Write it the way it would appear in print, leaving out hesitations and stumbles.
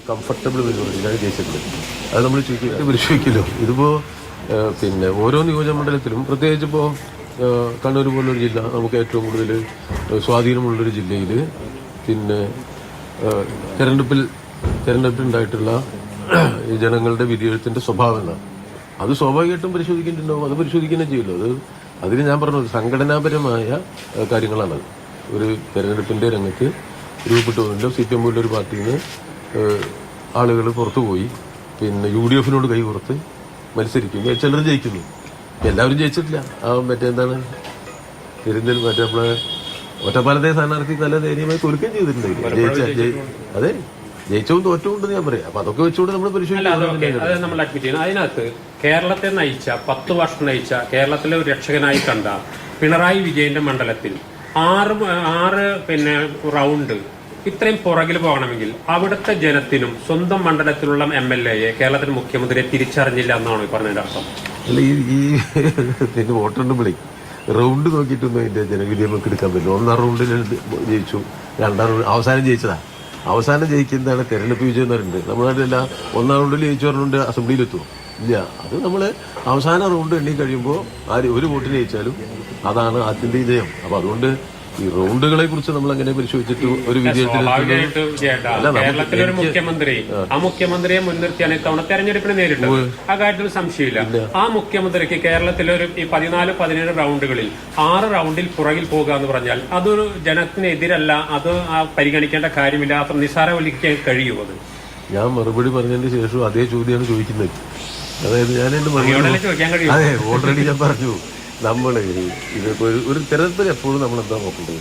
Comfortable പരിപാടിയിലാണ് ജയിച്ചിട്ടുള്ളത്. അത് നമ്മൾ പരിശോധിക്കില്ലോ. ഇതിപ്പോൾ പിന്നെ ഓരോ നിയോജകമണ്ഡലത്തിലും പ്രത്യേകിച്ച് ഇപ്പോൾ കണ്ണൂർ പോലൊരു ജില്ല നമുക്ക് ഏറ്റവും കൂടുതൽ സ്വാധീനമുള്ളൊരു ജില്ലയിൽ പിന്നെ തെരഞ്ഞെടുപ്പിലുണ്ടായിട്ടുള്ള ഈ ജനങ്ങളുടെ വിധിയെഴുത്തിന്റെ സ്വഭാവം എന്താണ് അത് സ്വാഭാവികമായിട്ടും പരിശോധിക്കേണ്ടിണ്ടാവും. അത് പരിശോധിക്കുകയും ചെയ്യുമല്ലോ. അതിന് ഞാൻ പറഞ്ഞത് സംഘടനാപരമായ കാര്യങ്ങളാണത്. ഒരു തെരഞ്ഞെടുപ്പിന്റെ രംഗത്ത് രൂപപ്പെട്ടു പോകുന്നുണ്ട്. CPM പോലുള്ള ഒരു പാർട്ടിയിൽ നിന്ന് ആളുകൾ പുറത്തുപോയി പിന്നെ UDF-നോട് കൈകോർത്ത് മത്സരിക്കുന്നു. ചിലർ ജയിക്കുന്നു, എല്ലാവരും ജയിച്ചിട്ടില്ല. മറ്റേന്താണ് മറ്റേ നമ്മളെ ഒറ്റപ്പാലത്തെ സ്ഥാനാർത്ഥി നല്ല ദയനീയമായി തോൽക്കുകയും ചെയ്തിട്ടുണ്ടെങ്കിൽ അതെ ജയിച്ചവും തോറ്റവും ഉണ്ടെന്ന് ഞാൻ പറയാം. അപ്പൊ അതൊക്കെ വെച്ചുകൊണ്ട് നമ്മൾ പരിശോധിക്കും. അതിനകത്ത് കേരളത്തെ നയിച്ച 10 വർഷം നയിച്ച കേരളത്തിലെ ഒരു രക്ഷകനായി കണ്ട പിണറായി വിജയന്റെ മണ്ഡലത്തിൽ ആറ് റൗണ്ട് ഇത്രയും പുറകിൽ പോകണമെങ്കിൽ അവിടുത്തെ ജനത്തിനും സ്വന്തം മണ്ഡലത്തിലുള്ള MLA-യെ കേരളത്തിന് മുഖ്യമന്ത്രിയെ തിരിച്ചറിഞ്ഞില്ല എന്നാണ് പറഞ്ഞതിന്റെ അർത്ഥം. അല്ല, ഈ വോട്ടെണ്ണം വിളി റൗണ്ട് നോക്കിയിട്ടൊന്നും അതിന്റെ ജനവിധി നമുക്ക് എടുക്കാൻ പറ്റില്ല. 1-ാം റൗണ്ടിൽ ജയിച്ചു, 2-ാം റൗണ്ട് അവസാനം ജയിച്ചതാ. അവസാനം ജയിക്കുന്നതാണ് തെരഞ്ഞെടുപ്പ് വിജയം എന്ന് പറയുന്നത്. നമ്മളല്ല 1-ാം റൗണ്ടിൽ ജയിച്ചു പറഞ്ഞുകൊണ്ട് അസംബ്ലിയിലെത്തുമോ? ഇല്ല. അത് നമ്മൾ അവസാന റൗണ്ട് എണ്ണി കഴിയുമ്പോൾ ഒരു വോട്ടിന് ജയിച്ചാലും അതാണ് ആദ്യത്തെ വിജയം. അപ്പൊ അതുകൊണ്ട് ഈ റൗണ്ടുകളെ കുറിച്ച് നമ്മൾ അങ്ങനെ പരിശോധിച്ചിട്ട് ഒരു കേരളത്തിലൊരു മുഖ്യമന്ത്രി ആ മുഖ്യമന്ത്രിയെ മുൻനിർത്തിയാണ് ഇത്തവണ തെരഞ്ഞെടുപ്പിന് നേരിട്ടത്. ആ കാര്യത്തിൽ സംശയമില്ല. ആ മുഖ്യമന്ത്രിക്ക് കേരളത്തിലൊരു ഈ 14-17 റൗണ്ടുകളിൽ 6 റൗണ്ടിൽ പുറകിൽ പോകുക എന്ന് പറഞ്ഞാൽ അതൊരു ജനത്തിനെതിരല്ല, അത് പരിഗണിക്കേണ്ട കാര്യമില്ല, അത്ര നിസ്സാരവൽക്കരിക്കാൻ കഴിയും. അത് ഞാൻ മറുപടി പറഞ്ഞതിന് ശേഷം അതേ ചോദ്യമാണ് ചോദിക്കുന്നത്. അതായത് ഞാൻ എന്റെ മറുപടി അതെ ഓൾറെഡി ഞാൻ പറഞ്ഞു. നമ്മൾ ഇതിപ്പോ ഒരു തെരഞ്ഞെടുപ്പിൽ എപ്പോഴും നമ്മൾ എന്താ നോക്കേണ്ടത്?